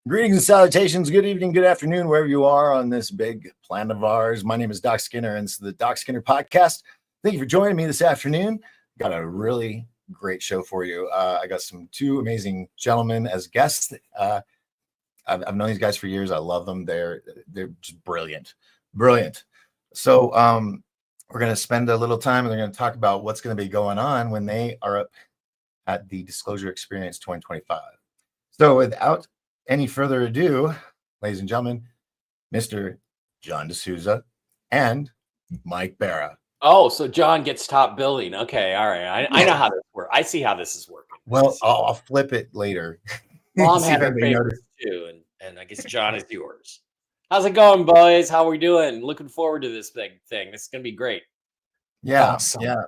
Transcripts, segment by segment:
Greetings and salutations. Good evening, good afternoon, wherever you are on this big planet of ours. My name is Doc Skinner, and it's the Doc Skinner Podcast. Thank you for joining me this afternoon. Got a really great show for you. I got two amazing gentlemen as guests. I've known these guys for years. I love them. They're just brilliant. So we're going to spend a little time, and they're going to talk about what's going to be going on when they are up at the Disclosure Experience 2025. So without any further ado, ladies and gentlemen, Mr. John DeSouza and Mike Bara. Oh, so John gets top billing. Okay, all right. I know how this works. I see how this is working. Well, I'll flip it later. Mom had her favorites too, and I guess John is yours. How's it going, boys? How are we doing? Looking forward to this big thing. This is gonna be great. Yeah, awesome. Yeah.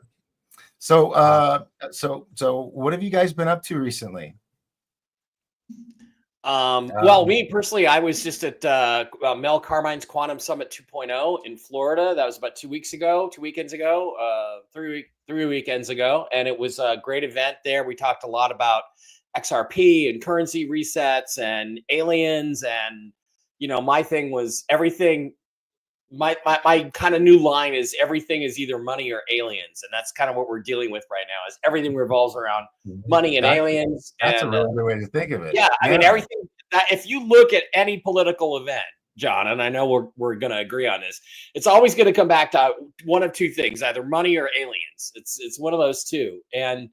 So, so what have you guys been up to recently? Well, me personally, I was just at Mel Carmine's Quantum Summit 2.0 in Florida. That was about 2 weekends ago, 3 weekends ago. And it was a great event there. We talked a lot about XRP and currency resets and aliens. And, you know, my thing was everything. My kind of new line is everything is either money or aliens. And that's kind of what we're dealing with right now is everything revolves around money and aliens. That's and, a really good way to think of it. Yeah. I mean, everything that if you look at any political event, John, and I know we're going to agree on this, it's always going to come back to one of two things, either money or aliens. It's one of those two. And,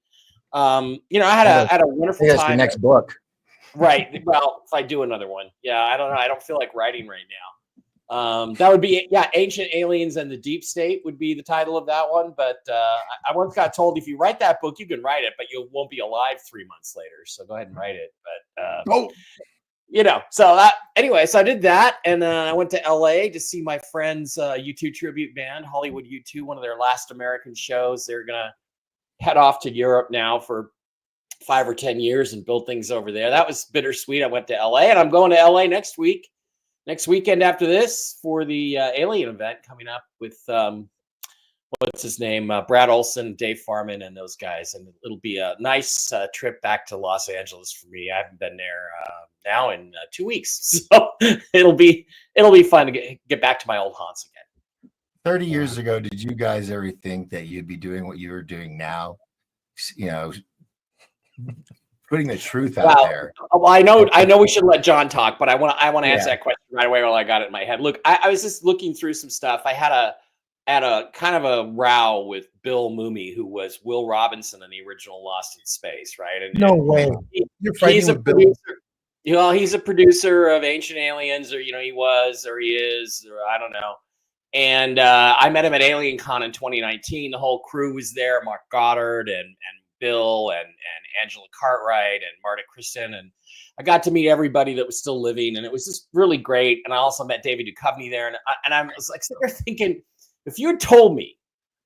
you know, I had a wonderful time. That's your next book. Right. Well, if I do another one, yeah, I don't know. I don't feel like writing right now. That would be, Ancient Aliens and the Deep State would be the title of that one. But I once got told if you write that book, you can write it, but you won't be alive 3 months later. So go ahead and write it. But, you know, so anyway, so I did that. And I went to L.A. to see my friend's U2 tribute band, Hollywood U2, one of their last American shows. They're going to head off to Europe now for 5 or 10 years and build things over there. That was bittersweet. I went to L.A. and I'm going to L.A. next weekend after this for the Alien event coming up with, what's his name? Brad Olson, Dave Farman, and those guys. And it'll be a nice trip back to Los Angeles for me. I haven't been there now in 2 weeks. So it'll be fun to get back to my old haunts again. 30 years ago, did you guys ever think that you'd be doing what you were doing now? You know, putting the truth out there. Well, I know we should let John talk, but I want to answer that question right away while I got it in my head. Look, I was just looking through some stuff. I had a kind of a row with Bill Mooney, who was Will Robinson in the original Lost in Space, right? And no way. He's a producer. You know, he's a producer of Ancient Aliens, or, you know, he was, or he is, or I don't know. And I met him at AlienCon in 2019. The whole crew was there, Mark Goddard and Bill and Angela Cartwright and Marta Kristen. And I got to meet everybody that was still living, and it was just really great. And I also met David Duchovny there. And I was like sitting there thinking, if you had told me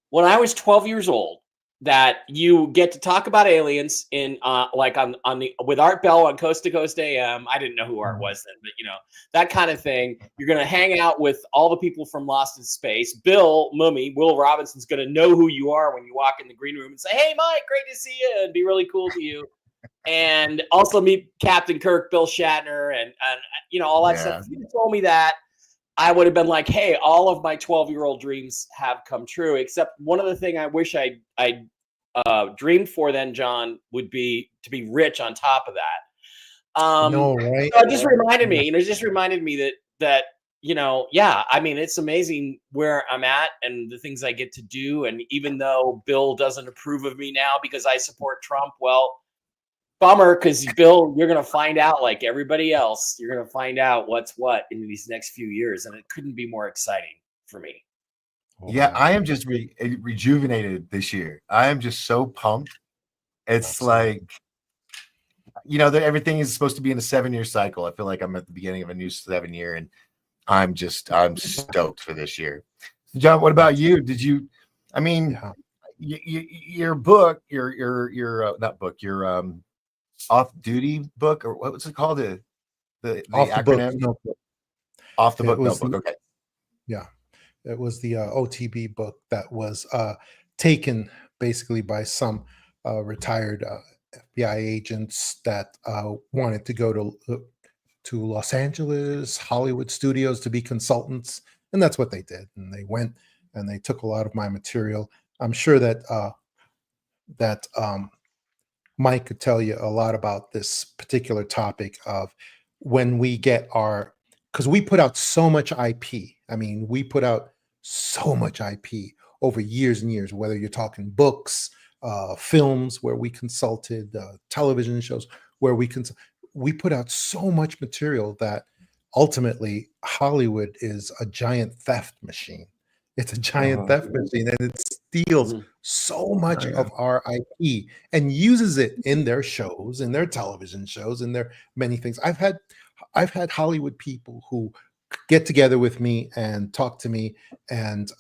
when I was 12 years old that you get to talk about aliens in like on the with Art Bell on Coast to Coast AM, I didn't know who Art was then, but you know, that kind of thing. You're gonna hang out with all the people from Lost in Space. Bill Mummy, Will Robinson's gonna know who you are when you walk in the green room and say, "Hey, Mike, great to see you," and be really cool to you. And also meet Captain Kirk, Bill Shatner, and you know, all that stuff. If you told me that, I would have been like, hey, all of my 12-year-old dreams have come true, except one of the things I wish I dreamed for then, John, would be to be rich on top of that. No, right? So it just reminded me, that, you know, yeah, I mean, it's amazing where I'm at and the things I get to do. And even though Bill doesn't approve of me now because I support Trump, well, bummer, because Bill, you're going to find out, like everybody else, you're going to find out what's what in these next few years. And it couldn't be more exciting for me. Yeah, I am just rejuvenated this year. I am just so pumped. It's like, you know, that everything is supposed to be in a 7-year cycle. I feel like I'm at the beginning of a new 7 year, and I'm stoked for this year. John, what about you? Did you, I mean, your book, your not book, your off-duty book, or what was it called? The acronym? Notebook. Off the book notebook. Okay. Yeah. It was the OTB book that was taken basically by some retired FBI agents that wanted to go to to Los Angeles, Hollywood studios to be consultants, and that's what they did. And they went and they took a lot of my material. I'm sure that Mike could tell you a lot about this particular topic of when we get our, because we put out so much IP. I mean, we put out so much IP over years and years, whether you're talking books, films where we consulted, television shows where we put out so much material that ultimately Hollywood is a giant theft machine. It's a giant theft machine, and it steals so much of our IP and uses it in their shows, in their television shows, in their many things. I've had Hollywood people who get together with me and talk to me, and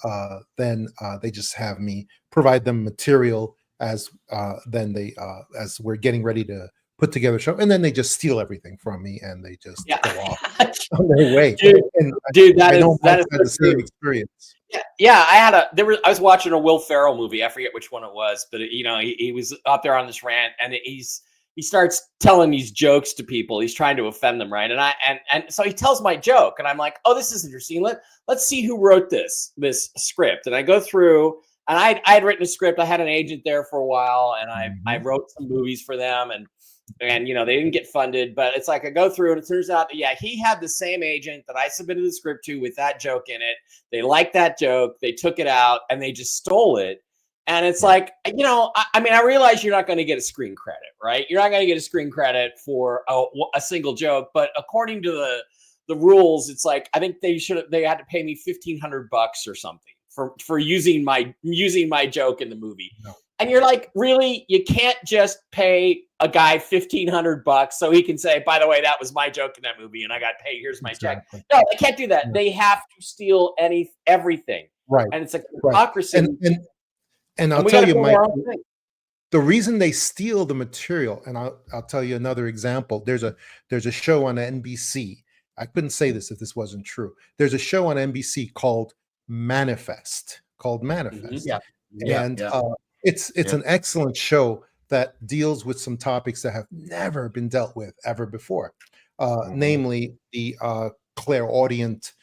then they just have me provide them material as as we're getting ready to put together a show, and then they just steal everything from me and they just go off on their way. Dude, that is the same experience. Yeah, I was watching a Will Ferrell movie. I forget which one it was, but he was up there on this rant, and he starts telling these jokes to people. He's trying to offend them, right? And so he tells my joke, and I'm like, oh, this is interesting. Let's see who wrote this script. And I go through, and I had written a script. I had an agent there for a while, and I wrote some movies for them, and they didn't get funded, but it's like I go through and it turns out that, he had the same agent that I submitted the script to with that joke in it. They liked that joke. They took it out and they just stole it. And it's like, I realize you're not going to get a screen credit, right? You're not going to get a screen credit for a single joke, but according to the rules, it's like, I think they had to pay me $1,500 or something for using my joke in the movie. No. And you're like, really? You can't just pay a guy $1,500 so he can say, by the way, that was my joke in that movie, and I got paid. Here's my check. No, they can't do that. No. They have to steal everything. Right. And it's a hypocrisy. And I'll tell you, Mike, the reason they steal the material, and I'll tell you another example. There's a show on NBC. I couldn't say this if this wasn't true. There's a show on NBC called Manifest. It's an excellent show that deals with some topics that have never been dealt with ever before, namely the clairaudient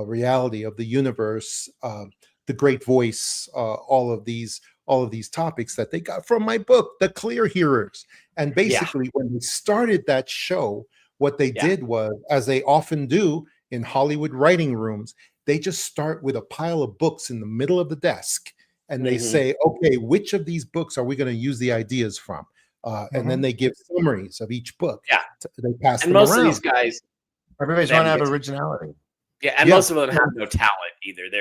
reality of the universe, the great voice, all of these topics that they got from my book, The Clear Hearers. And basically, when they started that show, what they did was, as they often do in Hollywood writing rooms, they just start with a pile of books in the middle of the desk. And they say, okay, which of these books are we going to use the ideas from? And then they give summaries of each book. Yeah. They pass and them most around. of these guys, everybody's trying to have originality. Yeah, and most of them have no talent either. They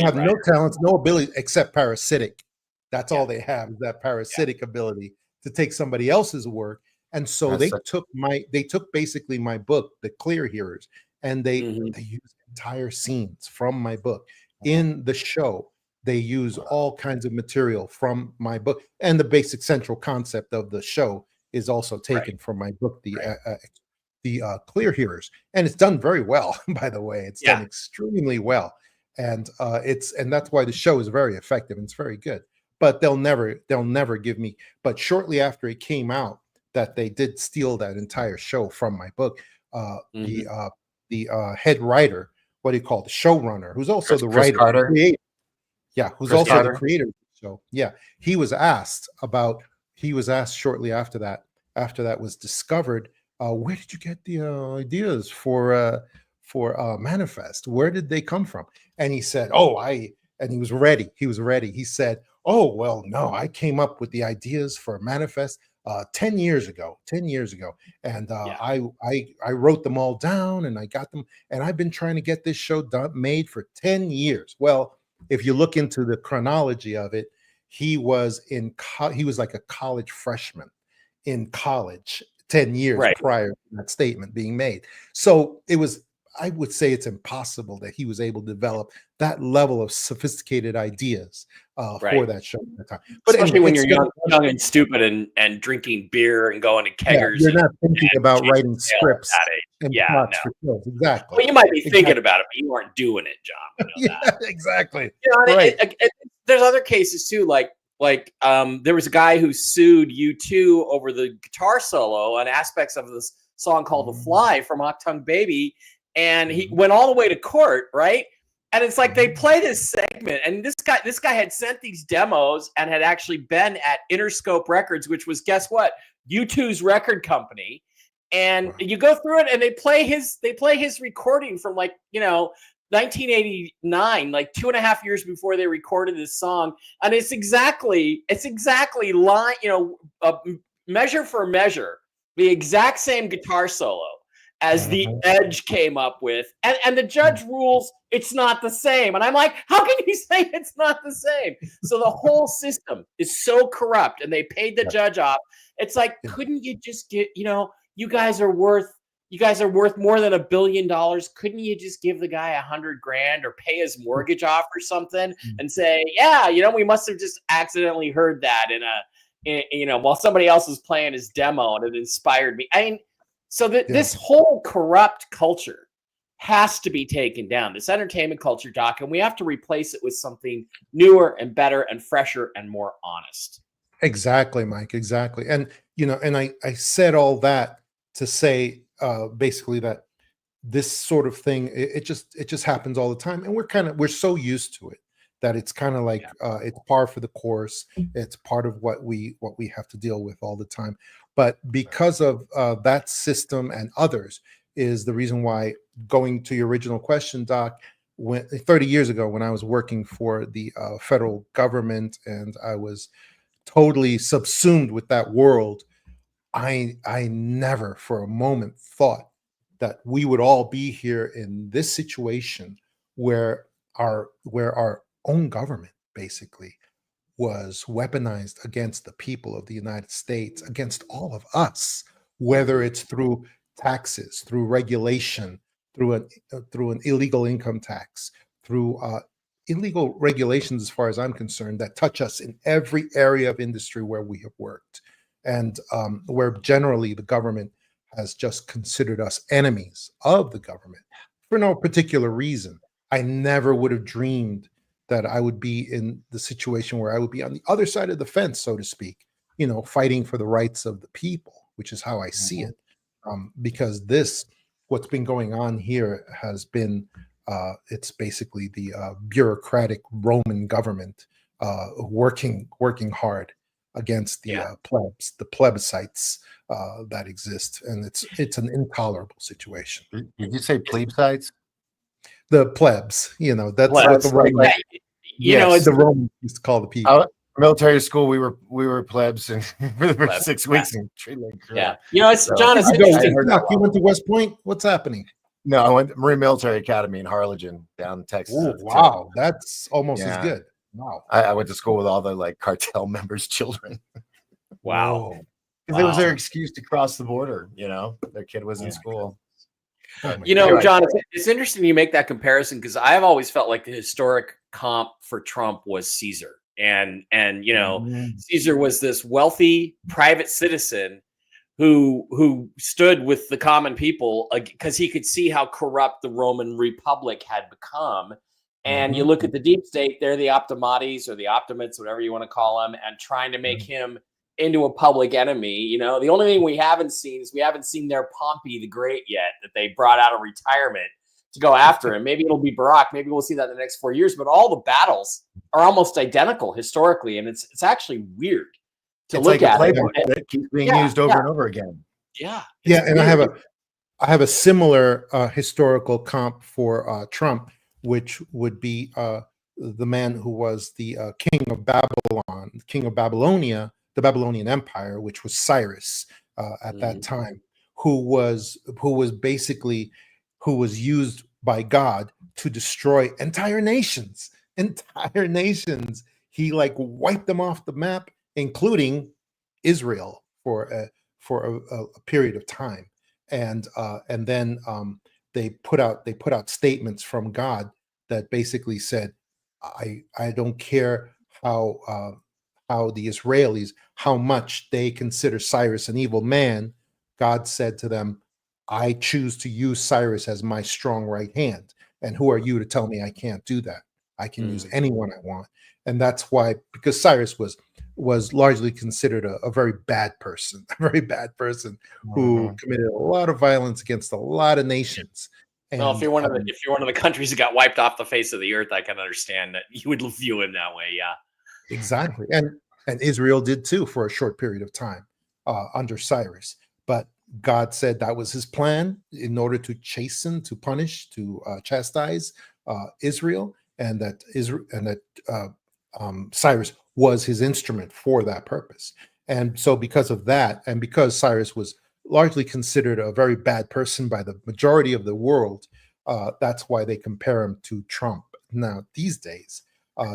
have no talents, no ability except parasitic. That's all they have, is that parasitic ability to take somebody else's work. And so they took basically my book, The Clear Hearers, and they used entire scenes from my book in the show. They use all kinds of material from my book, and the basic central concept of the show is also taken from my book, the Clear Hearers, and it's done very well. By the way, it's done extremely well, and that's why the show is very effective and it's very good. But they'll never give me. But shortly after it came out that they did steal that entire show from my book, the head writer, what do you call it, the showrunner, who's also the writer, creator. Yeah, who's Chris also Carter. The creator of the show. Yeah, he was asked shortly after that was discovered, where did you get the ideas for Manifest? Where did they come from? And he said, and he was ready. He said, oh, well, no, I came up with the ideas for Manifest 10 years ago. And I wrote them all down and I got them, and I've been trying to get this show made for 10 years. Well, if you look into the chronology of it, he was like a college freshman in college 10 years prior to that statement being made. So I would say it's impossible that he was able to develop that level of sophisticated ideas for that show at the time. But especially when you're young and stupid and drinking beer and going to keggers. You're not thinking about writing scripts. For shows. Exactly. Well, you might be thinking about it, but you aren't doing it, John. Exactly. There's other cases too, like Like, there was a guy who sued U2 over the guitar solo on aspects of this song called "The Fly" from Achtung Baby, and he went all the way to court, right? And it's like they play this segment, and this guy had sent these demos and had actually been at Interscope Records, which was, guess what, U2's record company. And you go through it, and they play his recording from, like, 1989, like 2.5 years before they recorded this song, and it's exactly line, measure for measure, the exact same guitar solo as the Edge came up with, and the judge rules it's not the same, and I'm like, how can you say it's not the same? So the whole system is so corrupt, and they paid the judge off. It's like, couldn't you just get, you guys are worth more than $1 billion. Couldn't you just give the guy $100,000 or pay his mortgage off or something and say, yeah, we must have just accidentally heard that while somebody else was playing his demo, and it inspired me. I mean, so this whole corrupt culture has to be taken down, this entertainment culture, Doc, and we have to replace it with something newer and better and fresher and more honest. Exactly, Mike. Exactly. And, and I said all that to say, basically, that this sort of thing, it just happens all the time, and we're so used to it that it's kind of like it's par for the course. It's part of what we have to deal with all the time. But because of that system and others is the reason why, going to your original question, Doc, 30 years ago, when I was working for the federal government and I was totally subsumed with that world, I never for a moment thought that we would all be here in this situation where our own government basically was weaponized against the people of the United States, against all of us, whether it's through taxes, through regulation, through an illegal income tax, through illegal regulations, as far as I'm concerned, that touch us in every area of industry where we have worked. And where generally the government has just considered us enemies of the government for no particular reason. I never would have dreamed that I would be in the situation where I would be on the other side of the fence, so to speak, fighting for the rights of the people, which is how I see it. Because what's been going on here has been, it's basically the bureaucratic Roman government working hard against the plebs, the plebiscites that exist, and it's an intolerable situation. Did you say plebiscites? The plebs, that's what the Roman, the Romans used to call the people. Military school, we were plebs and for 6 weeks. It's John. It's interesting. You went to West Point. What's happening? No, I went to Marine Military Academy in Harlingen, down in Texas. Ooh, wow, that's almost as good. Wow, I went to school with all the cartel members' children. Wow, because it was their excuse to cross the border. Their kid was in school. John, it's interesting you make that comparison, because I've always felt like the historic comp for Trump was Caesar, and Caesar was this wealthy private citizen who stood with the common people because he could see how corrupt the Roman Republic had become. And you look at the deep state, they're the Optimates or the Optimates, whatever you want to call them, and trying to make him into a public enemy. The only thing we haven't seen is their Pompey the Great yet, that they brought out of retirement to go after him. Maybe it'll be Barack. Maybe we'll see that in the next 4 years. But all the battles are almost identical historically, and it's actually weird to look at. It's like a playbook that keeps being used over and over again. Yeah, and I have a similar historical comp for Trump, which would be the man who was the king of Babylon, king of Babylonia, the Babylonian Empire, which was Cyrus at that time, who was used by God to destroy entire nations. He wiped them off the map, including Israel for a period of time, and then they put out statements from God that basically said, I don't care how the Israelis, how much they consider Cyrus an evil man. God said to them, I choose to use Cyrus as my strong right hand. And who are you to tell me I can't do that? I can use anyone I want. And that's why, because Cyrus was largely considered a very bad person, who committed a lot of violence against a lot of nations. And well, if you're one of the countries that got wiped off the face of the earth, I can understand that you would view him that way. Yeah, exactly. And Israel did too for a short period of time under Cyrus. But God said that was his plan in order to chasten, to punish, to chastise Israel, and that Cyrus was his instrument for that purpose. And so because of that, and because Cyrus was largely considered a very bad person by the majority of the world, that's why they compare him to Trump now these days,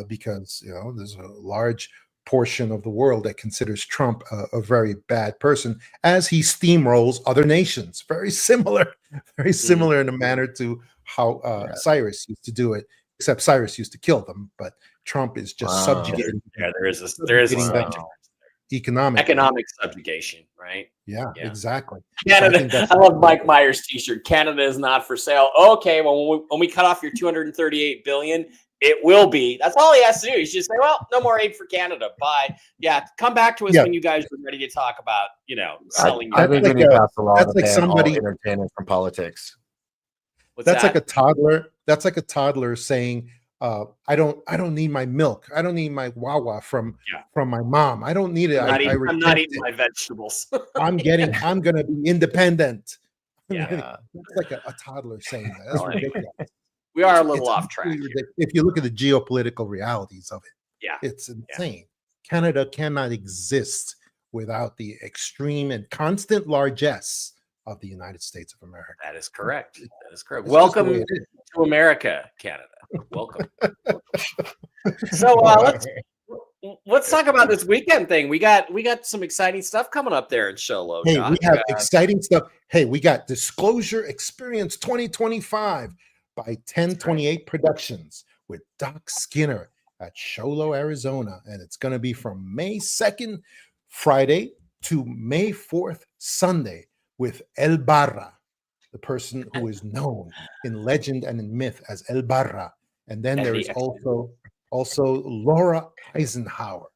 because there's a large portion of the world that considers Trump a very bad person, as he steamrolls other nations. Very similar in a manner to how Cyrus used to do it, except Cyrus used to kill them, but Trump is just subjugating. Yeah, there is economic subjugation, right? Yeah, exactly. Canada. So I love Mike Myers' T-shirt. Canada is not for sale. Okay, well, when we cut off your $238 billion, it will be. That's all he has to do. He's just say, "Well, no more aid for Canada. Bye." Yeah, come back to us when you guys are ready to talk about, selling. I think we need to pass a law to ban all entertainment from politics. That's like a toddler. That's like a toddler saying, I don't need my milk. I don't need my Wawa from my mom. I don't need it. I'm not eating my vegetables. I'm going to be independent. Yeah. It's like a toddler saying that. That's ridiculous. We are a little off track. If you look at the geopolitical realities of it, it's insane. Canada cannot exist without the extreme and constant largesse of the United States of America. That is correct. Welcome to America, Canada. Welcome. So let's talk about this weekend thing. We got some exciting stuff coming up there in Sholo. Hey, we have exciting stuff. Hey, we got Disclosure Experience 2025 by 1028 Productions with Doc Skinner at Sholo, Arizona, and it's going to be from May 2nd, Friday, to May 4th, Sunday, with El Bara, the person who is known in legend and in myth as El Bara. And then there is also Laura Eisenhower,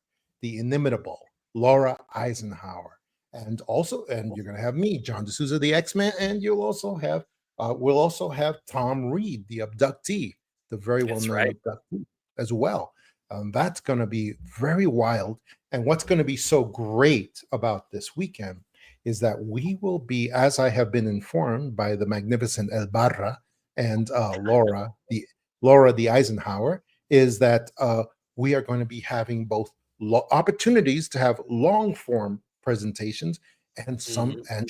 the inimitable Laura Eisenhower. And you're going to have me, John DeSouza, the X-Man, and we'll also have Tom Reed, the abductee, the very well-known abductee as well. That's going to be very wild. And what's going to be so great about this weekend is that we will be, as I have been informed by the magnificent El Barra and Laura the Eisenhower, is that we are going to be having both opportunities to have long form presentations and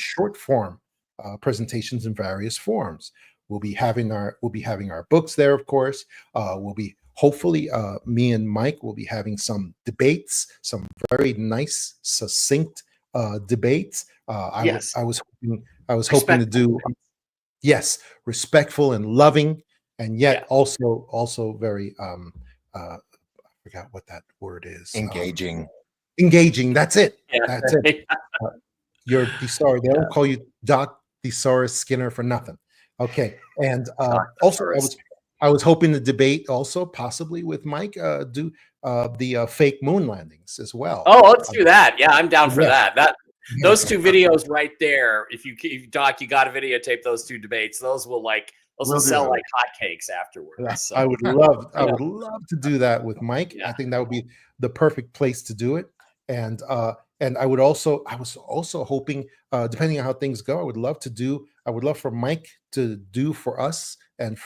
short form presentations in various forms. We'll be having our books there, of course. We'll be hopefully me and Mike will be having some debates, some very nice, succinct debates. I was hoping to do respectful and loving, and yet also very I forgot what that word is. Engaging. That's it. That's it. You're DeSouza. They don't call you Doc DeSouza Skinner for nothing. Okay, and also I was hoping to debate also possibly with Mike do the fake moon landings as well. Oh, let's do that. Yeah, I'm down for that. Those two videos right there. If Doc, you got to videotape those two debates. Those will sell like hotcakes afterwards. So. I would love to do that with Mike. Yeah. I think that would be the perfect place to do it. And I was also hoping, depending on how things go, I would love for Mike to do for us and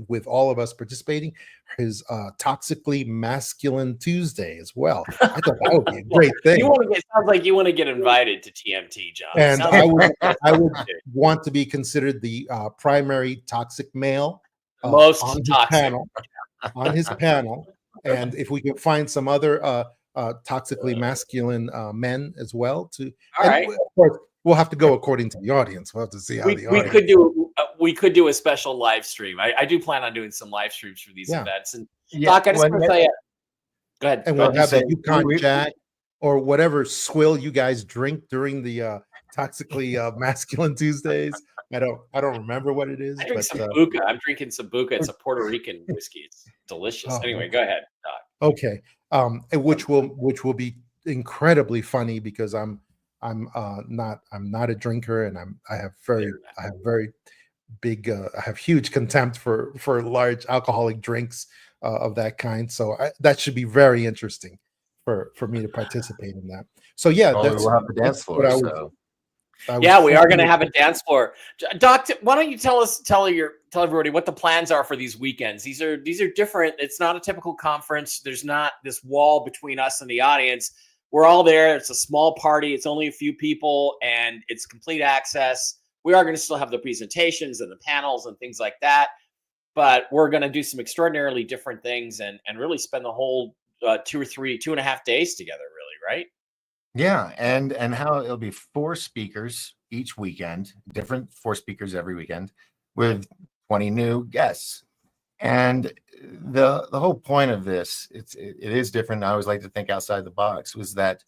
with all of us participating, his Toxically Masculine Tuesday as well. I thought that would be a great thing. Sounds like you want to get invited to TMT, John. And I would want to be considered the primary toxic male most on toxic on his panel. And if we could find some other toxically masculine men as well, all right. Of course, we'll have to go according to the audience. We'll have to see how the audience. We could do a special live stream. I do plan on doing some live streams for these events. And Doc, I just want to tell you. Go ahead. And we'll have the Yukon Jack or whatever swill you guys drink during the toxically masculine Tuesdays. I don't remember what it is, I drink but Sambuca. I'm drinking Sambuca. It's a Puerto Rican whiskey. It's delicious. oh, Anyway, go ahead, Doc. okay. Which will be incredibly funny because I'm not a drinker, and I have very big I have huge contempt for large alcoholic drinks of that kind. So that should be very interesting for me to participate in that. So yeah, Oh, that's we'll have the dance what floor. So Yeah, we are going to have a dance floor. Doc, why don't you tell everybody what the plans are for these weekends? These are different. It's not a typical conference. There's not this wall between us and the audience. We're all there. It's a small party. It's only a few people, and it's complete access. We are going to still have the presentations and the panels and things like that, but we're going to do some extraordinarily different things and really spend the whole 2.5 days together, really, right? yeah, and how it'll be 4 speakers each weekend, different 4 speakers every weekend, with 20 new guests. And the whole point of this, it is different. I always like to think outside the box. Was that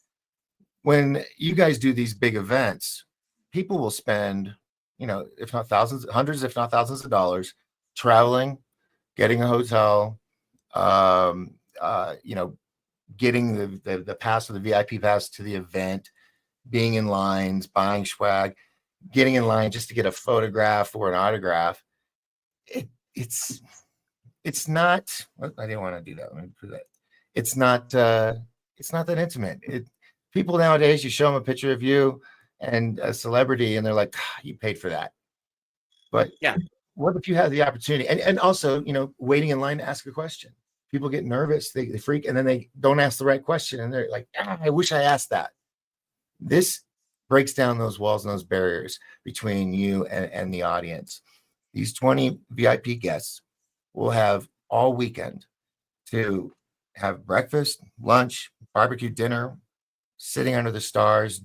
when you guys do these big events, people will spend, if not thousands, hundreds, if not thousands of dollars traveling, getting a hotel, getting the pass or the VIP pass to the event, being in lines, buying swag, getting in line just to get a photograph or an autograph. It's not. I didn't want to do that. It's not that intimate. People nowadays, you show them a picture of you and a celebrity, and they're like, "You paid for that." But yeah, what if you had the opportunity? And also, waiting in line to ask a question. People get nervous, they freak, and then they don't ask the right question, and they're like, I wish I asked that. This breaks down those walls and those barriers between you and the audience. These 20 VIP guests will have all weekend to have breakfast, lunch, barbecue dinner, sitting under the stars,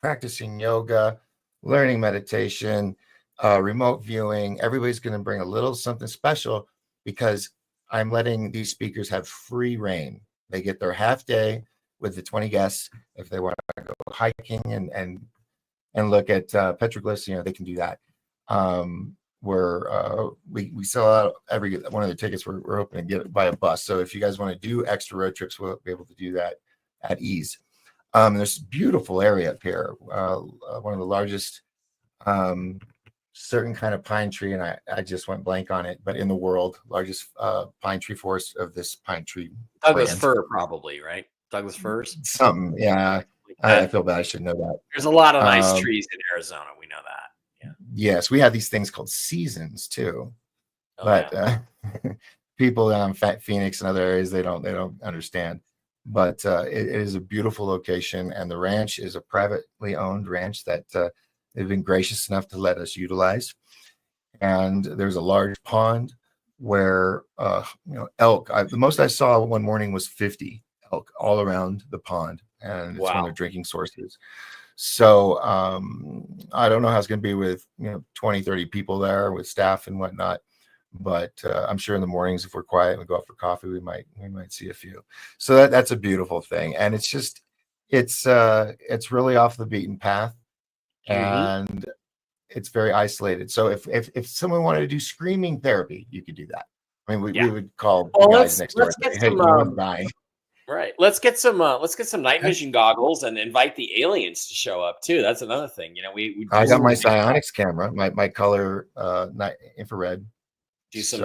practicing yoga, learning meditation, remote viewing. Everybody's going to bring a little something special because I'm letting these speakers have free reign. They get their half day with the 20 guests. If they want to go hiking and look at petroglyphs, they can do that. We sell out every one of the tickets. We're hoping to get by a bus. So if you guys want to do extra road trips, we'll be able to do that at ease. There's a beautiful area up here. One of the largest certain kind of pine tree, and I just went blank on it, but in the world, largest pine tree forest of this pine tree. Douglas fir, probably, right? Douglas firs. Something, yeah. I feel bad. I should know that. There's a lot of nice trees in Arizona. We know that. Yeah. Yes, we have these things called seasons too, but people down in Phoenix and other areas they don't understand. But it is a beautiful location, and the ranch is a privately owned ranch that they've been gracious enough to let us utilize. And there's a large pond where elk. The most I saw one morning was 50 elk all around the pond, and it's one of their drinking sources. So I don't know how it's going to be with 20, 30 people there with staff and whatnot. But I'm sure in the mornings, if we're quiet and we go out for coffee, we might see a few. So that's a beautiful thing, and it's really off the beaten path, and it's very isolated. So if someone wanted to do screaming therapy, you could do that. I mean, we would call the guys next door. Hey, right. Let's get some night vision goggles and invite the aliens to show up too. That's another thing. I got my psionics camera, my color night infrared. Some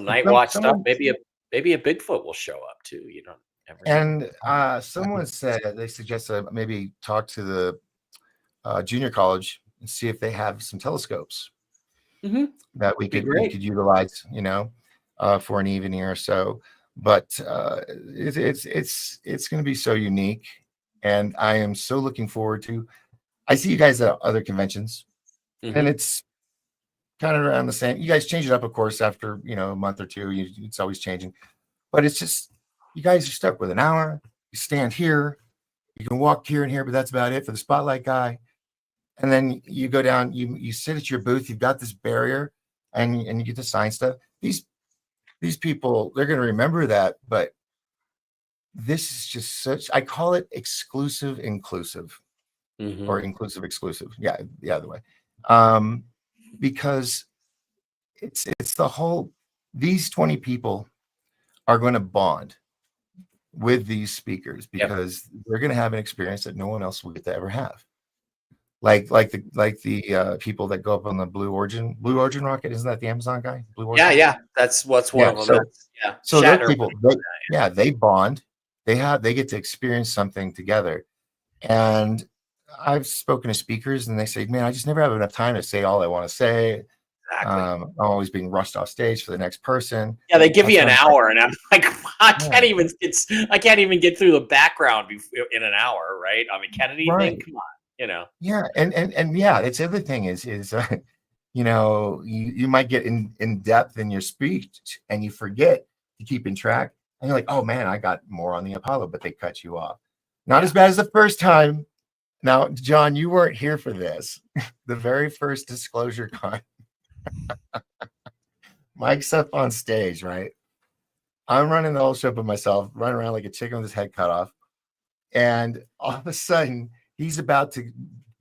night watch stuff. Maybe a Bigfoot will show up too. You don't ever know. And someone said they suggested maybe talk to the junior college and see if they have some telescopes that we could utilize, for an evening or so. But it's going to be so unique, and I am so looking forward to. I see you guys at other conventions, and it's kind of around the same. You guys change it up, of course, after a month or two. It's always changing, but it's just you guys are stuck with an hour. You stand here, you can walk here and here, but that's about it for the spotlight guy. And then you go down, you sit at your booth. You've got this barrier, and you get to sign stuff. These people, they're going to remember that, but this is just I call it exclusive inclusive. or inclusive, exclusive. Yeah, the other way. Because it's the whole, these 20 people are going to bond with these speakers because they're going to have an experience that no one else will get to ever have. Like the people that go up on the Blue Origin rocket. Isn't that the Amazon guy? Blue Origin? Yeah. That's what's one of them. So those people, they bond. They get to experience something together. And I've spoken to speakers and they say, man, I just never have enough time to say all I want to say. Exactly. I'm always being rushed off stage for the next person. Yeah, they give you an hour, and I'm like, I can't even get through the background in an hour, right? On the Kennedy thing, come on, Yeah, and yeah, it's the other thing is you might get in depth in your speech and you forget to keep in track, and you're like, oh man, I got more on the Apollo, but they cut you off. Not as bad as the first time. Now, John, you weren't here for this. The very first Disclosure Con. Mike's up on stage, right? I'm running the whole show by myself, running around like a chicken with his head cut off. And all of a sudden, he's about to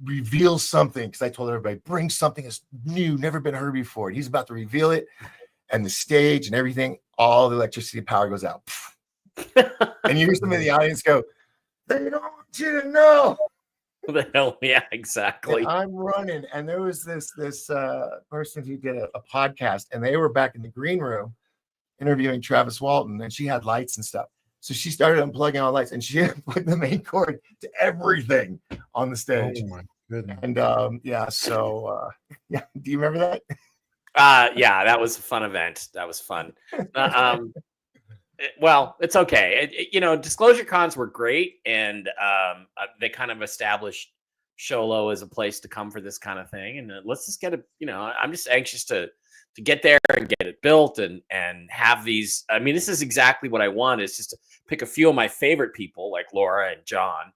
reveal something because I told everybody, bring something that's new, never been heard before. He's about to reveal it, and the stage and everything, all the electricity power goes out. And you hear somebody in the audience go, they don't want you to know. The hell, yeah, exactly. And I'm running, and there was this person who did a podcast, and they were back in the green room interviewing Travis Walton, and she had lights and stuff. So she started unplugging all the lights, and she unplugged the main cord to everything on the stage. Oh my goodness! And so do you remember that? Yeah, that was a fun event. That was fun. Well, it's okay. Disclosure Cons were great, and they kind of established Sholo as a place to come for this kind of thing. And let's just get it. I'm just anxious to get there and get it built and have these. I mean, this is exactly what I want. Is just to pick a few of my favorite people like Laura and John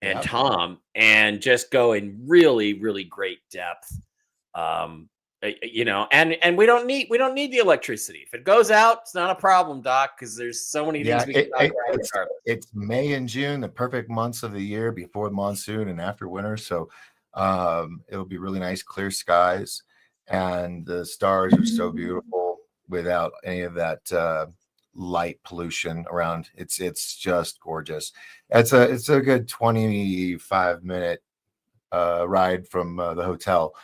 and Tom, and just go in really, really great depth. And we don't need the electricity. If it goes out, it's not a problem, Doc, because there's so many things we can talk about. It's May and June, the perfect months of the year before monsoon and after winter. So it'll be really nice, clear skies, and the stars are so beautiful without any of that light pollution around. It's just gorgeous. It's a good 25-minute ride from the hotel.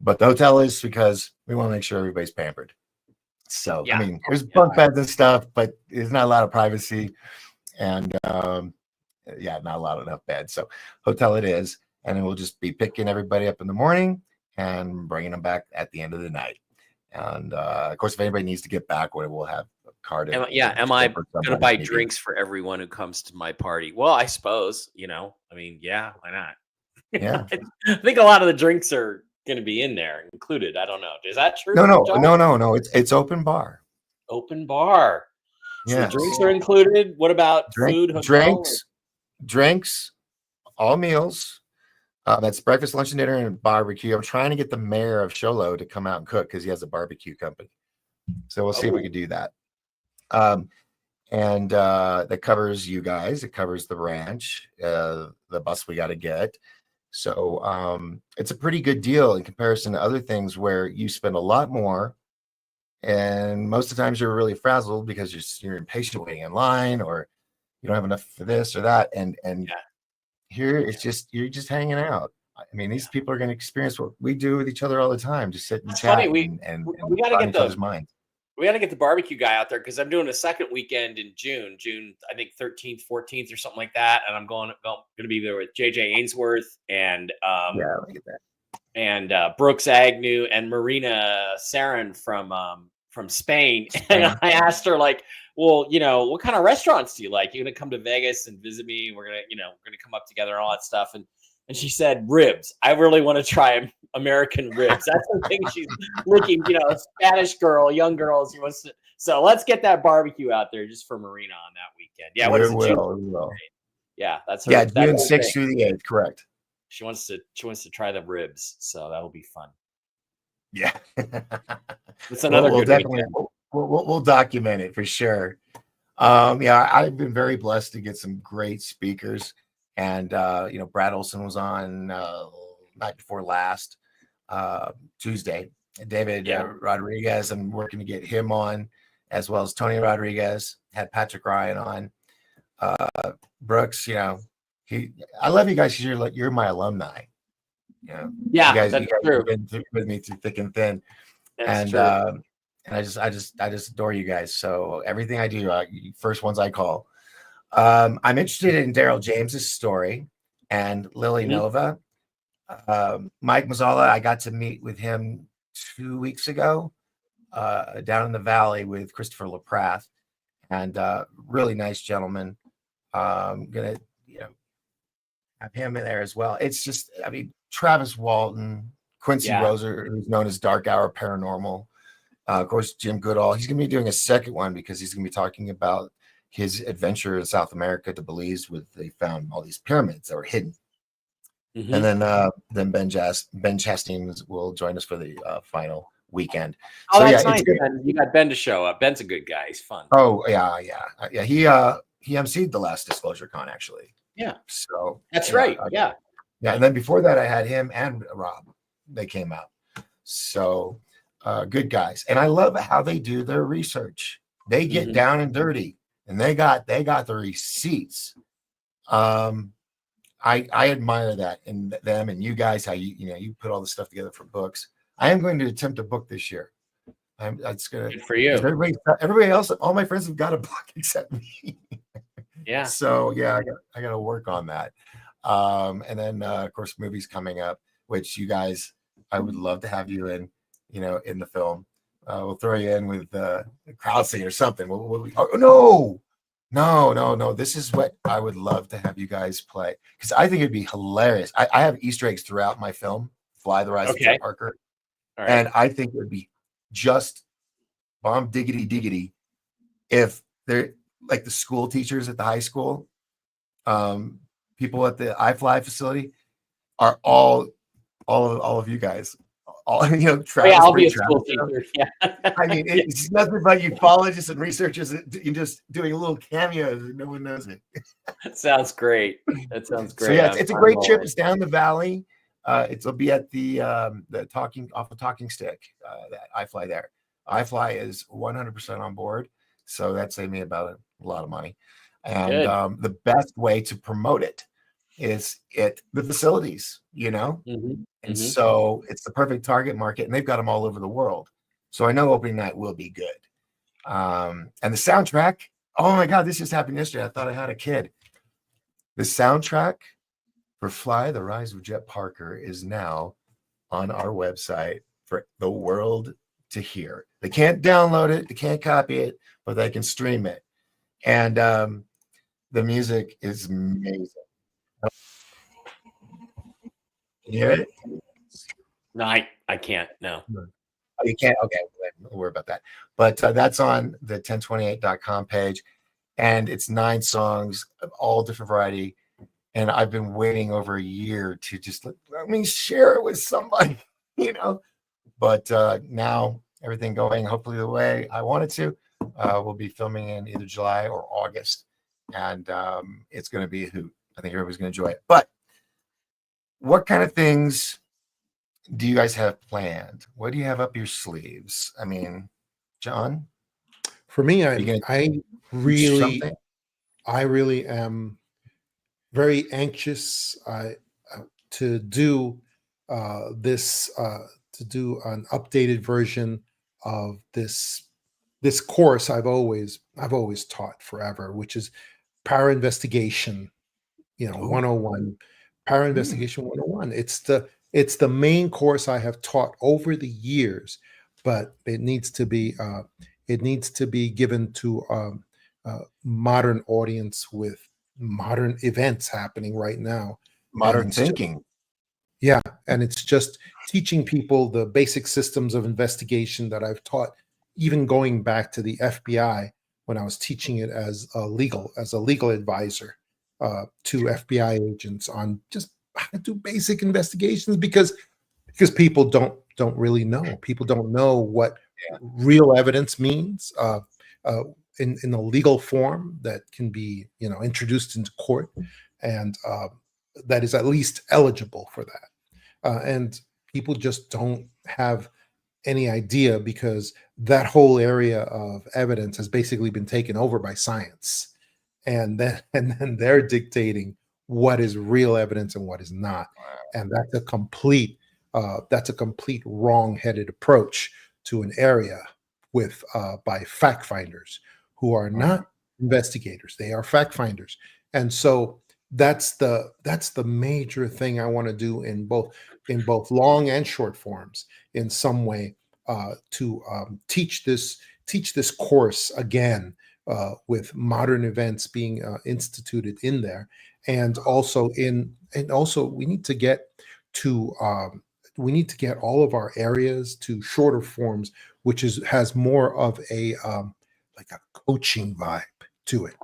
But the hotel is because we want to make sure everybody's pampered. So, I mean, there's bunk beds and stuff, but there's not a lot of privacy. And, not a lot of enough beds. So, hotel it is. And then we'll just be picking everybody up in the morning and bringing them back at the end of the night. And, of course, if anybody needs to get back, we'll have a card. Am I going to buy drinks for everyone who comes to my party? Well, I suppose, why not? Yeah. I think a lot of the drinks are going to be in there included. I don't know. Is that true? No. It's open bar. Open bar. So yeah. The drinks are included. What about food? Hotel? Drinks, all meals. That's breakfast, lunch, and dinner, and barbecue. I'm trying to get the mayor of Sholo to come out and cook because he has a barbecue company. So we'll see if we can do that. And that covers you guys. It covers the ranch, the bus we got to get. So it's a pretty good deal in comparison to other things where you spend a lot more, and most of the times you're really frazzled because you're impatient waiting in line, or you don't have enough for this or that. And here it's just you're just hanging out. I mean, these people are going to experience what we do with each other all the time, just sit and chat and we got to get each other's minds. We got to get the barbecue guy out there because I'm doing a second weekend in June, I think 13th, 14th or something like that. And I'm going to be there with JJ Ainsworth and look at that. And Brooks Agnew and Marina Sarin from Spain. And I asked her, like, well, what kind of restaurants do you like? You're going to come to Vegas and visit me. We're going to come up together and all that stuff. And she said, ribs. I really want to try American ribs. That's the thing she's looking, a Spanish girl, young girl. She wants to. So let's get that barbecue out there just for Marina on that weekend. Yeah, we will. Yeah, that's her. Yeah, June 6th through the 8th, correct. She wants to try the ribs, so that'll be fun. Yeah, it's another good definitely. We'll document it for sure. I've been very blessed to get some great speakers. And Brad Olson was on night before last, Tuesday. David Rodriguez, I'm working to get him on, as well as Tony Rodriguez. Had Patrick Ryan on. Brooks, I love you guys because you're my alumni. Yeah, you guys true. have been with me through thick and thin. That's true. And I just adore you guys. So everything I do, first ones I call. I'm interested in Daryl James's story and Lily Nova. Mike Mazzala, I got to meet with him 2 weeks ago down in the valley with Christopher LaPrath, and really nice gentleman. Gonna have him in there as well. It's just, Travis Walton, Quincy Roser, who's known as Dark Hour Paranormal. Of course, Jim Goodall. He's going to be doing a second one because he's going to be talking about his adventure in South America to Belize, where they found all these pyramids that were hidden. And then Ben Chastain will join us for the final weekend. Oh, so, that's nice. You got Ben to show up. Ben's a good guy. He's fun. Oh yeah. He emceed the last Disclosure Con, actually. Yeah. So that's right. Yeah. And then before that, I had him and Rob. They came out. So good guys. And I love how they do their research. They get down and dirty, and they got the receipts. I admire that in them and you guys, how you put all this stuff together for books. I am going to attempt a book this year. It's gonna good for you. Everybody else, all my friends have got a book except me. Yeah. So yeah, I got to work on that. And then of course, movies coming up, which you guys, I would love to have you in the film. We'll throw you in with crowd scene or something. No. This is what I would love to have you guys play, because I think it'd be hilarious. I have Easter eggs throughout my film, Fly the Rise of Jet Parker. All right. And I think it would be just bomb diggity if they're like the school teachers at the high school, people at the iFly facility are all of you guys. Travis, I'll be a school teacher. Yeah. It's nothing but ufologists and researchers just doing little cameos and no one knows it. That sounds great. So yeah, it's a great trip. It's down the valley. It'll be at the Talking Stick. That iFly there. iFly is 100% on board, so that saved me about a lot of money. And the best way to promote it is the facilities, and so it's the perfect target market, and they've got them all over the world. So I know opening night will be good. And the soundtrack, oh my God, this just happened yesterday. I thought I had a kid. The soundtrack for Fly the Rise of Jet Parker is now on our website for the world to hear. They can't download it, they can't copy it, but they can stream it. And the music is amazing. Can you hear it? No, I can't. No. Oh, you can't? Okay, don't worry about that. But that's on the 1028.com page, and it's 9 songs of all different variety. And I've been waiting over a year to just share it with somebody, But now everything going hopefully the way I want it to. We'll be filming in either July or August, and it's going to be a hoot. I think everybody's going to enjoy it. But what kind of things do you guys have planned? What do you have up your sleeves? John? For me, I really am very anxious to do to do an updated version of this course I've always taught forever, which is Para Investigation, 101. Para Investigation 101. It's the main course I have taught over the years, but it needs to be given to a modern audience with modern events happening right now. Modern thinking. And it's just teaching people the basic systems of investigation that I've taught, even going back to the FBI when I was teaching it as a legal advisor to FBI agents on just how to do basic investigations, because people don't really know. People don't know what real evidence means in a legal form that can be introduced into court, and that is at least eligible for that. And people just don't have any idea, because that whole area of evidence has basically been taken over by science, and then they're dictating what is real evidence and what is not. And that's a complete wrong-headed approach to an area with by fact finders who are not investigators. They are fact finders. And so that's the major thing I want to do in both long and short forms, in some way, to teach this course again, with modern events being instituted in there, and also we need to get to all of our areas to shorter forms, which has more of a like a coaching vibe to it,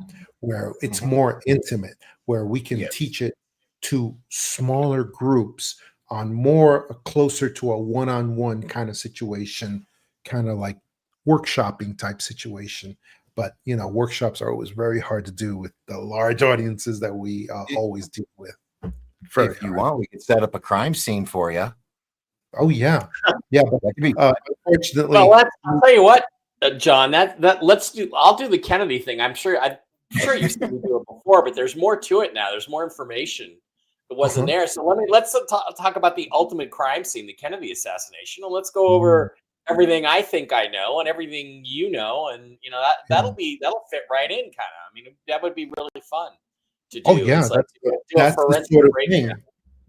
where it's more intimate, where we can teach it to smaller groups on more closer to a one-on-one kind of situation, kind of like workshopping type situation. But workshops are always very hard to do with the large audiences that we always deal with. If you want, we could set up a crime scene for you. Oh yeah, yeah. But, unfortunately, well, I'll tell you what, John. I'll do the Kennedy thing. I'm sure you've seen me do it before, but there's more to it now. There's more information that wasn't there. So let's talk about the ultimate crime scene, the Kennedy assassination, and let's go over everything I think I know and everything you know, and that'll fit right in, kind of. I mean, that would be really fun to do. Oh yeah, that's the sort of thing.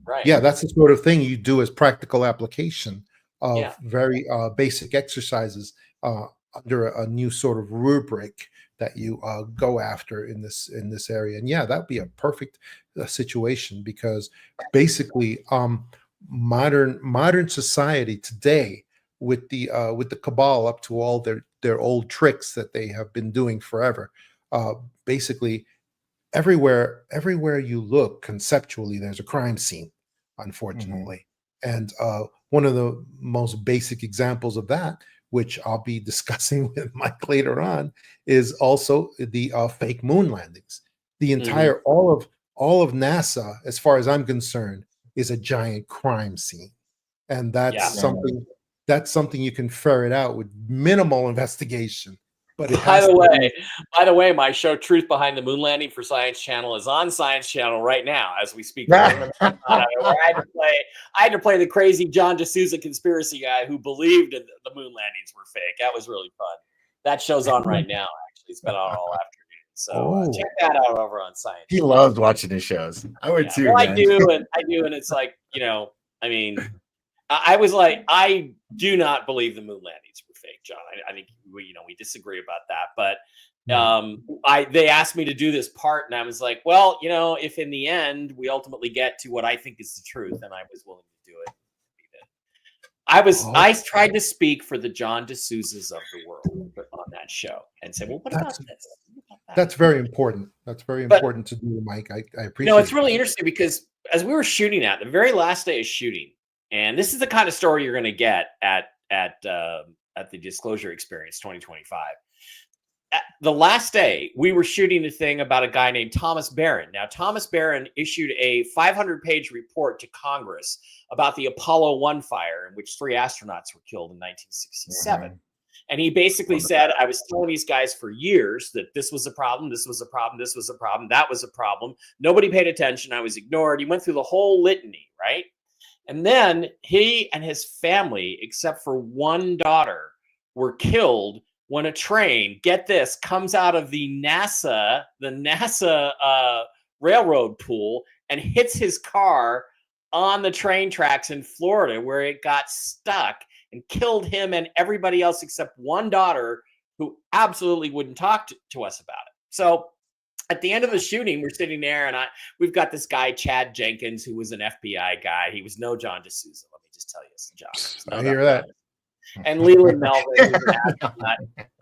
Right. Yeah, that's the sort of thing you do as practical application of very basic exercises under a new sort of rubric that you go after in this area. And yeah, that'd be a perfect situation, because basically modern society today, with the cabal up to all their old tricks that they have been doing forever, basically everywhere you look conceptually, there's a crime scene, unfortunately. And one of the most basic examples of that, which I'll be discussing with Mike later on, is also the fake moon landings. The entire all of NASA, as far as I'm concerned, is a giant crime scene, and that's something you can ferret out with minimal investigation. But by the way, my show "Truth Behind the Moon Landing" for Science Channel is on Science Channel right now as we speak. I had to play the crazy John DeSouza conspiracy guy who believed the moon landings were fake. That was really fun. That show's on right now. Actually, it's been on all afternoon. So check that out over on Science. He loves watching his shows. I would too. Well, I do, and it's like, I mean, I was like, I do not believe the moon landings were fake, John. I think we disagree about that, but they asked me to do this part, and I was like, well, if in the end we ultimately get to what I think is the truth, then I was willing to do it. I tried to speak for the John DeSouzas of the world on that show and say, well, what about this? That's very important. That's very important to do, Mike. I appreciate it. It's really interesting, because as we were shooting the very last day of shooting, and this is the kind of story you're going to get at the Disclosure Experience 2025. At the last day, we were shooting a thing about a guy named Thomas Barron. Now, Thomas Barron issued a 500-page report to Congress about the Apollo 1 fire, in which 3 astronauts were killed in 1967. And he basically said, I was telling these guys for years that this was a problem, this was a problem, this was a problem, that was a problem. Nobody paid attention. I was ignored. He went through the whole litany, right? And then he and his family, except for one daughter, were killed when a train, get this, comes out of the NASA railroad pool and hits his car on the train tracks in Florida, where it got stuck and killed him and everybody else except one daughter, who absolutely wouldn't talk to us about it. So at the end of the shooting, we're sitting there, and we've got this guy, Chad Jenkins, who was an FBI guy. He was no John DeSouza. Let me just tell you, John. I hear that. And Leland Melvin.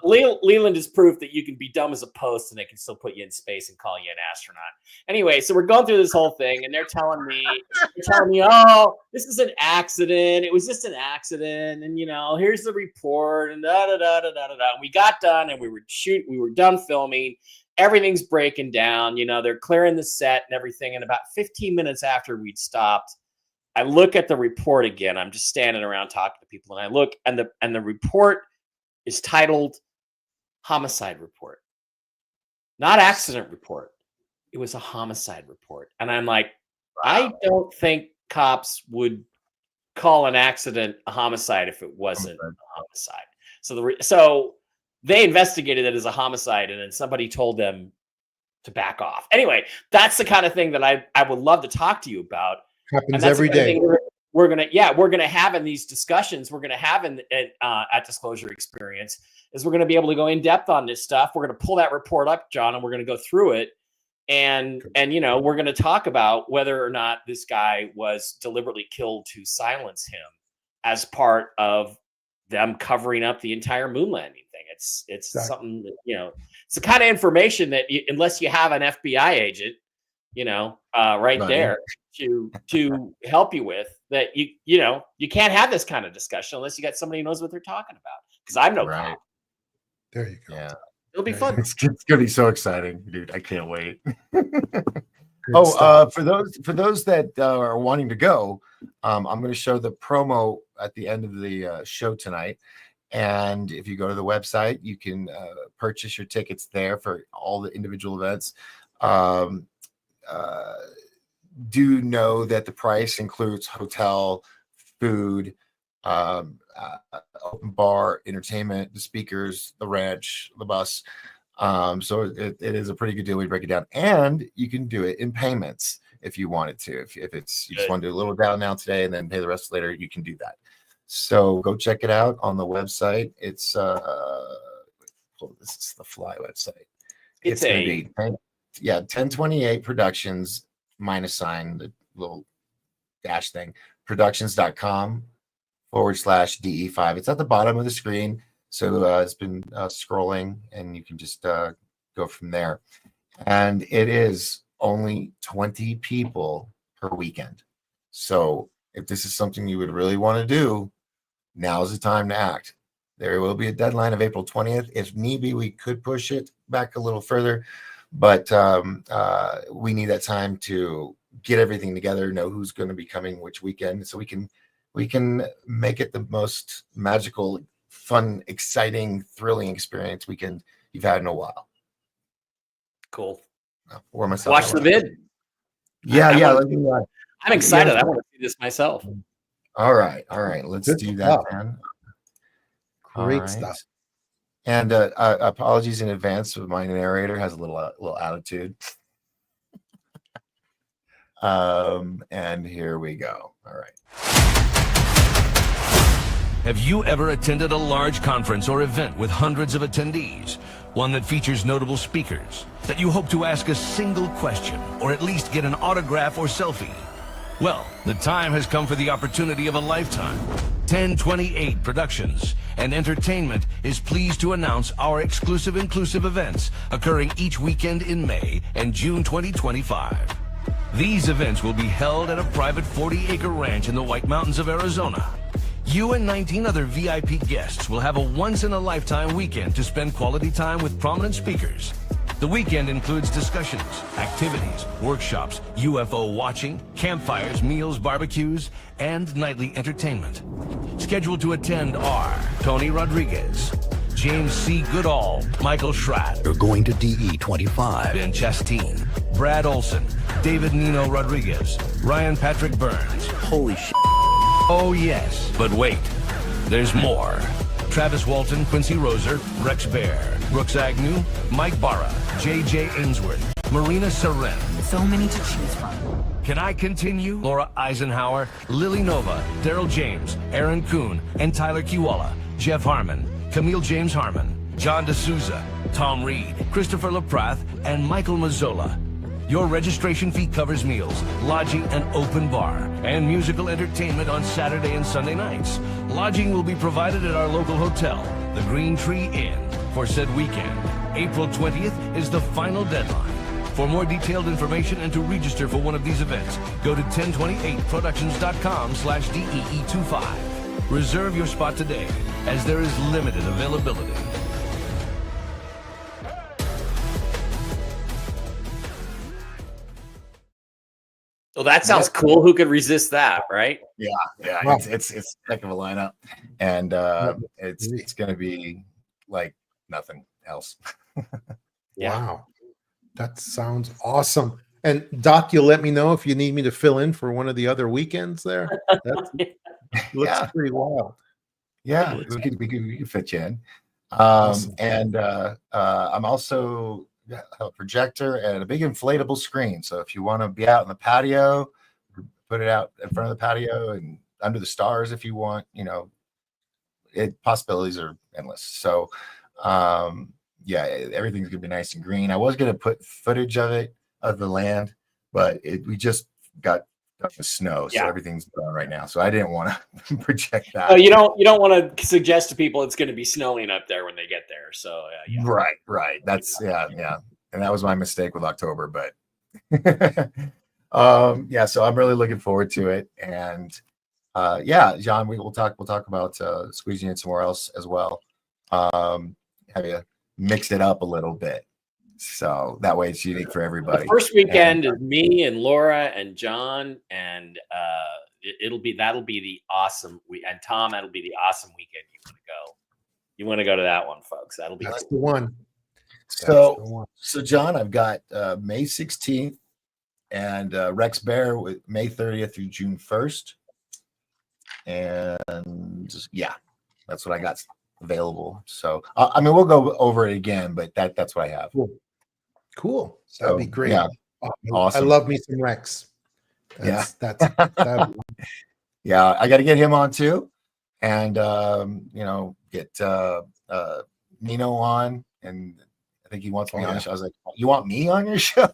Leland is proof that you can be dumb as a post and they can still put you in space and call you an astronaut. Anyway, so we're going through this whole thing, and they're telling me, oh, this is an accident. It was just an accident. And, here's the report, and da-da-da-da-da-da. And we got done, and we were done filming. everything's breaking down. You know, they're clearing the set and everything. And about 15 minutes after we'd stopped, I look at the report again. I'm just standing around talking to people, and I look, and the report is titled homicide report, not accident report. It was a homicide report. And I'm like, I don't think cops would call an accident a homicide if it wasn't a homicide. So they investigated it as a homicide, and then somebody told them to back off. Anyway, that's the kind of thing that I would love to talk to you about. Happens every day. We're gonna have in these discussions. We're gonna have at Disclosure Experience is we're gonna be able to go in depth on this stuff. We're gonna pull that report up, John, and we're gonna go through it. And you know, we're going to talk about whether or not this guy was deliberately killed to silence him as part of them covering up the entire moon landing thing. It's exactly. Something that, you know, it's the kind of information that unless you have an FBI agent, you know, right there to help you with, that you know, you can't have this kind of discussion unless you got somebody who knows what they're talking about. Because I'm no cop. There you go. Yeah. It'll be fun. It's gonna be so exciting, dude. I can't wait. For those that are wanting to go, I'm going to show the promo at the end of the show tonight. And if you go to the website, you can purchase your tickets there for all the individual events. Do know that the price includes hotel, food, open bar, entertainment, the speakers, the ranch, the bus. So it is a pretty good deal. We break it down, and you can do it in payments if you wanted to. If it's you just want to do a little down now today and then pay the rest later, you can do that. So go check it out on the website. It's this is the Fly website. It's going to be 1028 Productions -, the little dash thing, productions.com/DE5. It's at the bottom of the screen. So it's been scrolling, and you can just go from there. And it is only 20 people per weekend. So if this is something you would really want to do, now's the time to act. There will be a deadline of April 20th. If need be, we could push it back a little further, but we need that time to get everything together, know who's going to be coming which weekend, so we can make it the most magical, fun, exciting, thrilling experience weekend you've had in a while. Cool. Watch the vid. Yeah. I'm excited. I want to see this myself. All right. Let's do that, man. Great stuff. And apologies in advance. My narrator has a little attitude. And here we go. All right. Have you ever attended a large conference or event with hundreds of attendees? One that features notable speakers that you hope to ask a single question or at least get an autograph or selfie? Well, the time has come for the opportunity of a lifetime. 1028 Productions and Entertainment is pleased to announce our exclusive inclusive events occurring each weekend in May and June 2025. These events will be held at a private 40-acre ranch in the White Mountains of Arizona. You and 19 other VIP guests will have a once-in-a-lifetime weekend to spend quality time with prominent speakers. The weekend includes discussions, activities, workshops, UFO watching, campfires, meals, barbecues, and nightly entertainment. Scheduled to attend are Tony Rodriguez, James C. Goodall, Michael Schratt. You're going to DE25. Ben Chasteen, Brad Olson, David Nino Rodriguez, Ryan Patrick Burns. Holy shit. Oh yes, but wait, there's more. Travis Walton, Quincy Roser, Rex Bear, Brooks Agnew, Mike Bara, J.J. Ainsworth, Marina Seren. So many to choose from. Can I continue? Laura Eisenhower, Lily Nova, Daryl James, Aaron Kuhn, and Tyler Kiwala, Jeff Harmon, Camille James Harmon, John DeSouza, Tom Reed, Christopher LaPrath, and Michael Mazzola. Your registration fee covers meals, lodging, and open bar, and musical entertainment on Saturday and Sunday nights. Lodging will be provided at our local hotel, the Green Tree Inn, for said weekend. April 20th is the final deadline. For more detailed information and to register for one of these events, go to 1028productions.com/DEE25. Reserve your spot today, as there is limited availability. Well, that sounds cool. Who could resist that, right? Yeah. Wow. It's a heck of a lineup, and it's going to be like nothing else. Wow, that sounds awesome. And Doc, you'll let me know if you need me to fill in for one of the other weekends there. That looks pretty wild. Yeah, we could fit you in. Awesome. And I'm also a projector and a big inflatable screen. So if you want to be out in the patio, put it out in front of the patio and under the stars if you want. Possibilities are endless. So everything's gonna be nice and green. I was gonna put footage of the land, but we just got the snow, so everything's done right now. So I didn't want to project that. Oh, you don't want to suggest to people it's going to be snowing up there when they get there. So Right. That's and that was my mistake with October, but so I'm really looking forward to it. And John, we'll talk about squeezing in somewhere else as well. Have you mix it up a little bit, so that way it's unique for everybody. The first weekend is me and Laura and John, and that'll be the awesome and Tom. That'll be the awesome weekend. You want to go to that one, folks. That's the one. So John, I've got May 16th and Rex Bear with May 30th through June 1st, and that's what I got available. So we'll go over it again, but that's what I have. Cool. That'd be great. Yeah. Awesome. I love me some Rex. That's I got to get him on too, and get Nino on, and I think he wants me on the show. I was like, you want me on your show?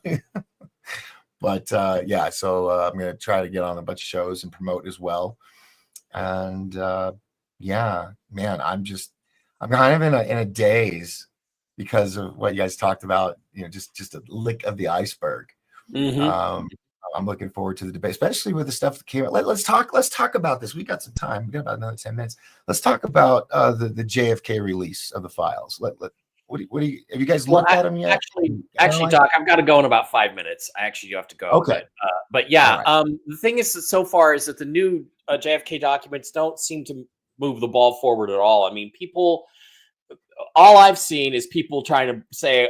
But so I'm gonna try to get on a bunch of shows and promote as well. And man, I'm kind of in a daze because of what you guys talked about, just a lick of the iceberg. Mm-hmm. I'm looking forward to the debate, especially with the stuff that came out. Let's talk about this. We got some time. We got about another 10 minutes. Let's talk about the JFK release of the files. What do you have you guys looked at them yet? Actually, Doc, I've got to go in about 5 minutes. I actually do have to go. Okay. But yeah, right. The thing is that so far is that the new JFK documents don't seem to move the ball forward at all. I mean, all I've seen is people trying to say,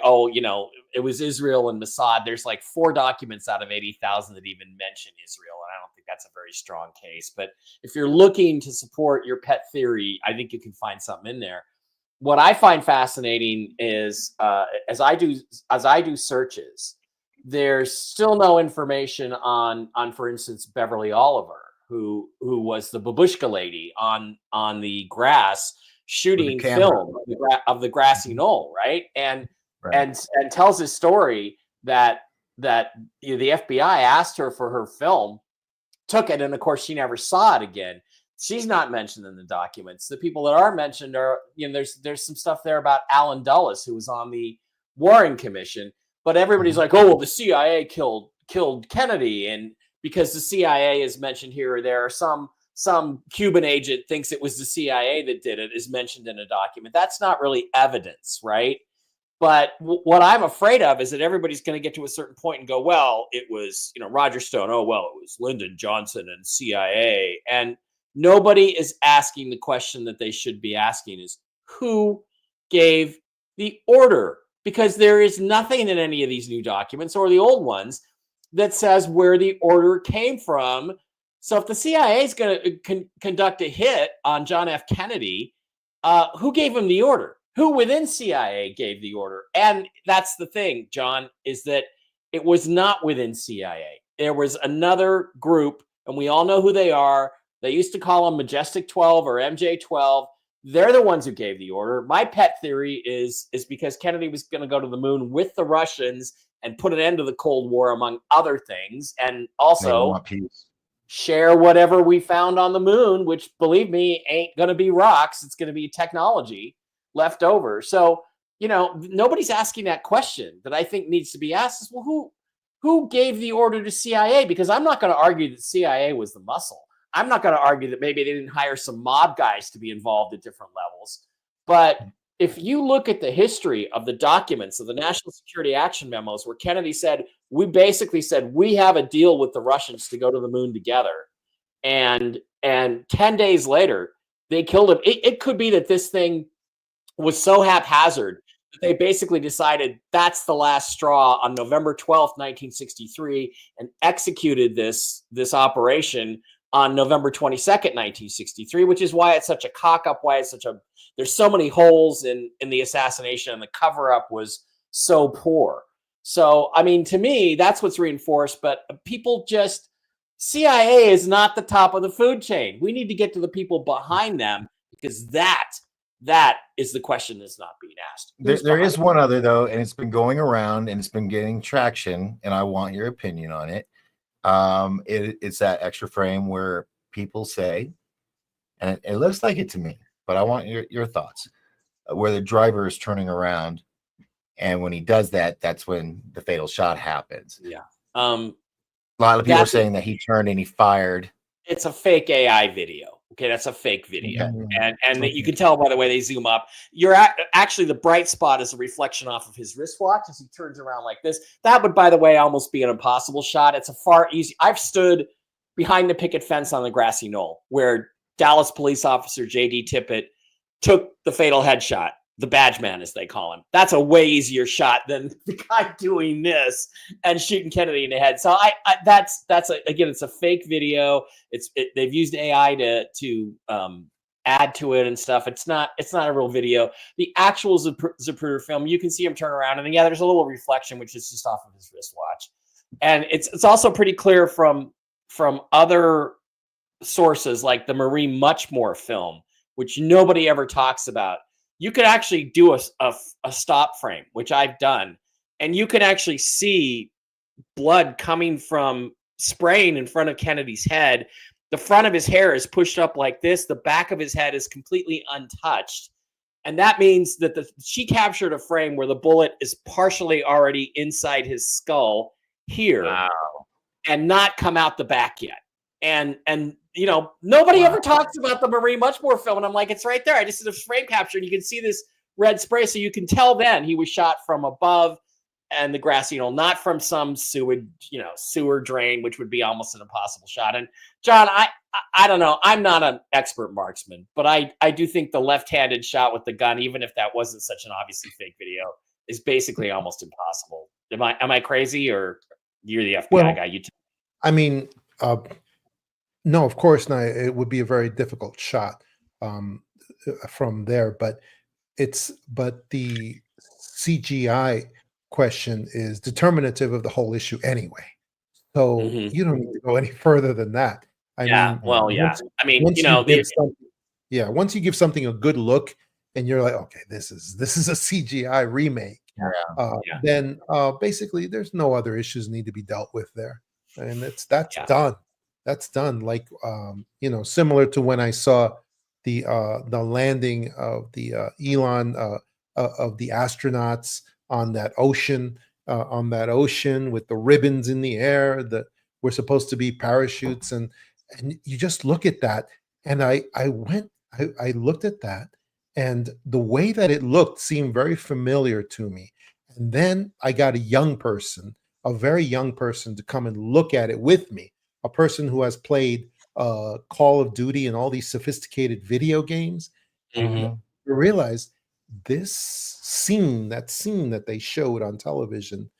it was Israel and Mossad. There's like 4 documents out of 80,000 that even mention Israel. And I don't think that's a very strong case. But if you're looking to support your pet theory, I think you can find something in there. What I find fascinating is as I do searches, there's still no information on for instance, Beverly Oliver, who was the babushka lady on the grass shooting film of the grassy knoll, right? And tells his story that the FBI asked her for her film, took it, and of course she never saw it again. She's not mentioned in the documents. The people that are mentioned are, there's some stuff there about Alan Dulles, who was on the Warren Commission, but everybody's like, oh, well, the CIA killed Kennedy, and because the CIA is mentioned here or there, some Cuban agent thinks it was the CIA that did it, is mentioned in a document. That's not really evidence, right? But what I'm afraid of is that everybody's going to get to a certain point and go, well, it was, Roger Stone. Oh, well, it was Lyndon Johnson and CIA. And nobody is asking the question that they should be asking is, who gave the order? Because there is nothing in any of these new documents or the old ones that says where the order came from. So if the CIA is going to conduct a hit on John F. Kennedy, who gave him the order? Who within CIA gave the order? And that's the thing, John, is that it was not within CIA. There was another group, and we all know who they are. They used to call them Majestic 12 or MJ12. They're the ones who gave the order. My pet theory is because Kennedy was going to go to the moon with the Russians and put an end to the Cold War, among other things, and also share whatever we found on the moon, which, believe me, ain't going to be rocks. It's going to be technology left over. So, nobody's asking that question that I think needs to be asked is, well, who gave the order to CIA? Because I'm not going to argue that CIA was the muscle. I'm not going to argue that maybe they didn't hire some mob guys to be involved at different levels. But if you look at the history of the documents of the National Security Action Memos, where Kennedy said, we basically said, we have a deal with the Russians to go to the moon together. And 10 days later, they killed him. It could be that this thing was so haphazard that they basically decided that's the last straw on November 12th, 1963, and executed this operation on November 22nd, 1963, which is why it's such a cock-up, why it's such a, there's so many holes in the assassination, and the cover-up was so poor. So, I mean, to me, that's what's reinforced, but people just, CIA is not the top of the food chain. We need to get to the people behind them, because that is the question that's not being asked. There is one other, though, and it's been going around and it's been getting traction, and I want your opinion on it. It's that extra frame where people say, and it looks like it to me, but I want your thoughts, where the driver is turning around, and when he does that, that's when the fatal shot happens. Yeah. A lot of people are saying that he turned and he fired. It's a fake AI video. Okay, that's a fake video, and you can tell by the way they zoom up. You're actually, the bright spot is a reflection off of his wristwatch as he turns around like this. That would, by the way, almost be an impossible shot. It's a far easy. I've stood behind the picket fence on the grassy knoll where Dallas police officer J.D. Tippett took the fatal headshot, the badge man, as they call him. That's a way easier shot than the guy doing this and shooting Kennedy in the head. So that's again, it's a fake video. They've used AI to add to it and stuff. It's not a real video. The actual Zapruder film, you can see him turn around, and there's a little reflection, which is just off of his wristwatch. And it's also pretty clear from other sources like the Marie Muchmore film, which nobody ever talks about. You could actually do a stop frame, which I've done, and you can actually see blood coming from spraying in front of Kennedy's head. The front of his hair is pushed up like this. The back of his head is completely untouched. And that means that she captured a frame where the bullet is partially already inside his skull here. Wow. And not come out the back yet. And nobody ever talks about the Marie Muchmore film. And I'm like, it's right there. I just did a frame capture, and you can see this red spray. So you can tell then he was shot from above and the grassy knoll, not from some sewer drain, which would be almost an impossible shot. And John, I don't know. I'm not an expert marksman, but I do think the left-handed shot with the gun, even if that wasn't such an obviously fake video, is basically almost impossible. Am I crazy, or you're the FBI guy? I mean, no, of course not. It would be a very difficult shot from there, but the CGI question is determinative of the whole issue anyway. So you don't need to go any further than that. Once you give something a good look, and you're like, okay, this is a CGI remake, then basically there's no other issues need to be dealt with there, and that's done. That's done. Like similar to when I saw the landing of the Elon of the astronauts on that ocean with the ribbons in the air that were supposed to be parachutes, and you just look at that, and I looked at that, and the way that it looked seemed very familiar to me. And then I got a very young person to come and look at it with me, a person who has played Call of Duty and all these sophisticated video games. And I realized this scene that they showed on television,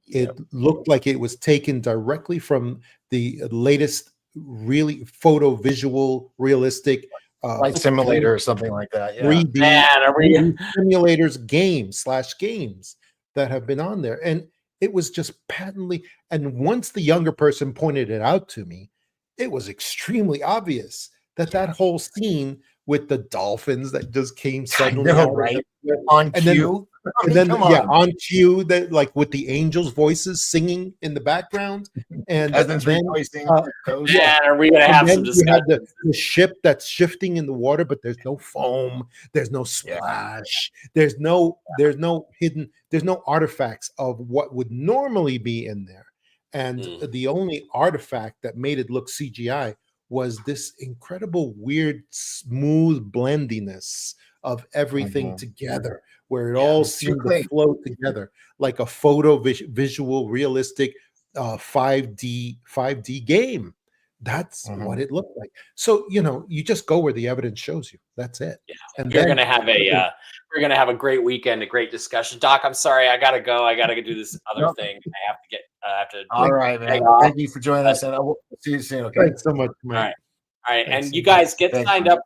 it looked like it was taken directly from the latest really visual realistic like simulator or something like that. 3D simulators games that have been on there. And it was just patently, and once the younger person pointed it out to me, it was extremely obvious that whole scene with the dolphins that just came suddenly on cue. On cue, that like with the angels' voices singing in the background, and then are we gonna have some discussion? You had the ship that's shifting in the water, but there's no foam, there's no splash, there's no hidden, there's no artifacts of what would normally be in there, and the only artifact that made it look CGI was this incredible, weird, smooth blendiness of everything together, where it Yeah, all it's too seemed to clean. flow together like a visual, realistic 5D game. That's what it looked like. So, you know, you just go where the evidence shows you. That's it. Yeah. And We're then gonna have a great weekend, a great discussion. Doc, I'm sorry, I gotta go. I gotta do this other thing. I have to. All right, man. Thank you for joining us, and I will see you soon. Okay. Thanks so much, Mike. All right. All right, Thanks and so you guys much. get Thank signed you. up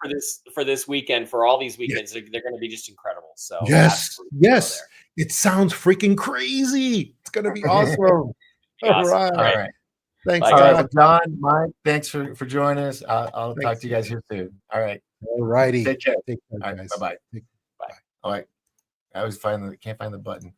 for this weekend, for all these weekends. They're going to be just incredible. So Yes, absolutely go yes. there. It sounds freaking crazy. It's gonna be awesome. All Awesome. right. All right. right. Thanks, Bye, All right, Doc. well, John, Mike, thanks for joining us. I'll talk Thanks. to you guys here soon. All right. All righty. Take care. Take care, All right. guys. Bye-bye. Take- All right. I always can't find the button.